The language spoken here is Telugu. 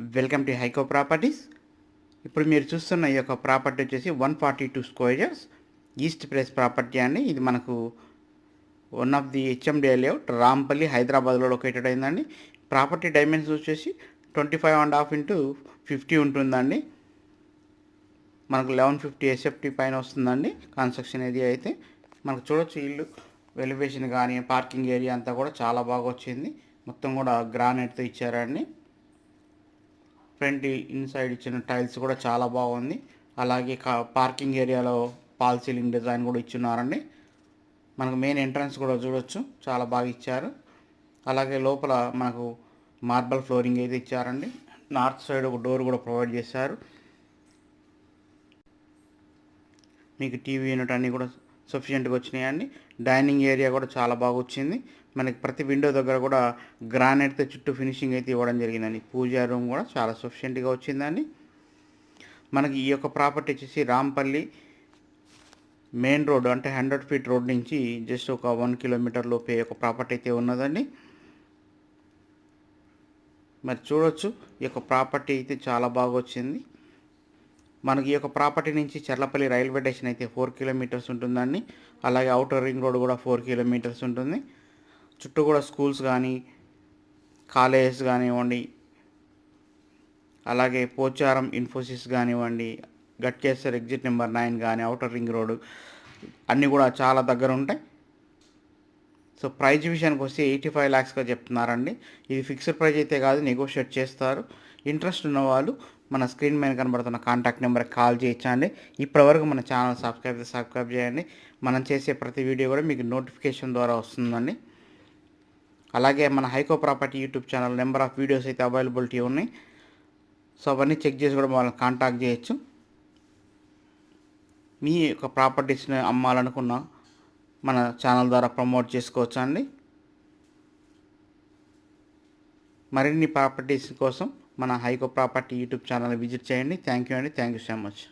Welcome to హైకో properties. ఇప్పుడు మీరు చూస్తున్న ఈ యొక్క ప్రాపర్టీ వచ్చేసి 142 స్క్వేర్స్ ఈస్ట్ ప్లేస్ ప్రాపర్టీ అండి. ఇది మనకు one of the HMDA layout, Rampalli, హైదరాబాద్లో లొకేటెడ్ అయిందండి. ప్రాపర్టీ డైమెన్షన్స్ వచ్చేసి 25.5 ఇంటూ 50 ఉంటుందండి. మనకు 1150 ఎస్ఎఫ్టీ పైన వస్తుందండి కన్స్ట్రక్షన్ ఏరియా అయితే. మనకు చూడొచ్చు ఇల్లు ఎలివేషన్ కానీ పార్కింగ్ ఏరియా అంతా కూడా చాలా బాగా వచ్చింది. మొత్తం కూడా గ్రానైట్తో ఇచ్చారండి. ఫ్రంట్ ఇన్సైడ్ ఇచ్చిన టైల్స్ కూడా చాలా బాగుంది. అలాగే పార్కింగ్ ఏరియాలో పాల్ సీలింగ్ డిజైన్ కూడా ఇచ్చున్నారండి. మనకు మెయిన్ ఎంట్రన్స్ కూడా చూడొచ్చు, చాలా బాగా ఇచ్చారు. అలాగే లోపల మనకు మార్బల్ ఫ్లోరింగ్ అయితే ఇచ్చారండి. నార్త్ సైడ్ ఒక డోర్ కూడా ప్రొవైడ్ చేశారు. మీకు టీవీ యూనిట్ అన్నీ కూడా సఫిషియెంట్గా వచ్చినాయండి. డైనింగ్ ఏరియా కూడా చాలా బాగా వచ్చింది. మనకి ప్రతి విండో దగ్గర కూడా గ్రానైట్తో చుట్టూ ఫినిషింగ్ అయితే ఇవ్వడం జరిగిందండి. పూజా రూమ్ కూడా చాలా సఫిషియెంట్గా వచ్చిందండి. మనకి ఈ యొక్క ప్రాపర్టీ వచ్చేసి రాంపల్లి మెయిన్ రోడ్ అంటే 100 ఫీట్ రోడ్ నుంచి జస్ట్ ఒక 1 కిలోమీటర్ లోపే ఒక ప్రాపర్టీ అయితే ఉన్నదండి. మరి చూడొచ్చు, ఈ యొక్క ప్రాపర్టీ అయితే చాలా బాగా వచ్చింది. మనకి ఈ యొక్క ప్రాపర్టీ నుంచి చర్లపల్లి రైల్వే స్టేషన్ అయితే 4 కిలోమీటర్స్ ఉంటుందండి. అలాగే అవుటర్ రింగ్ రోడ్ కూడా 4 కిలోమీటర్స్ ఉంటుంది. చుట్టూ కూడా స్కూల్స్ కానీ కాలేజెస్ కానివ్వండి, అలాగే పోచారం ఇన్ఫోసిస్ కానివ్వండి, గట్కేసర్ ఎగ్జిట్ నెంబర్ 9 కానీ, అవుటర్ రింగ్ రోడ్ అన్నీ కూడా చాలా దగ్గర ఉంటాయి. సో ప్రైజ్ విషయానికి వస్తే 85 lakhsగా చెప్తున్నారండి. ఇది ఫిక్స్డ్ ప్రైజ్ అయితే కాదు, నెగోషియేట్ చేస్తారు. ఇంట్రెస్ట్ ఉన్న వాళ్ళు మన స్క్రీన్ మీద కనబడుతున్న కాంటాక్ట్ నెంబర్కి కాల్ చేయొచ్చండి. ఇప్పటివరకు మన ఛానల్ సబ్స్క్రైబ్ చేయండి. మనం చేసే ప్రతి వీడియో కూడా మీకు నోటిఫికేషన్ ద్వారా వస్తుందండి. అలాగే మన హైకో property YouTube channel number of videos అయితే అవైలబిలిటీ ఉన్నాయి. సో అవన్నీ చెక్ చేసి కూడా వాళ్ళని కాంటాక్ట్ చేయొచ్చు. మీ యొక్క ప్రాపర్టీస్ని అమ్మాలనుకున్న మన ఛానల్ ద్వారా ప్రమోట్ చేసుకోవచ్చు అండి. మరిన్ని ప్రాపర్టీస్ కోసం మన హైకో ప్రాపర్టీ యూట్యూబ్ ఛానల్ విజిట్ చేయండి. థ్యాంక్ యూ అండి. Thank you so much.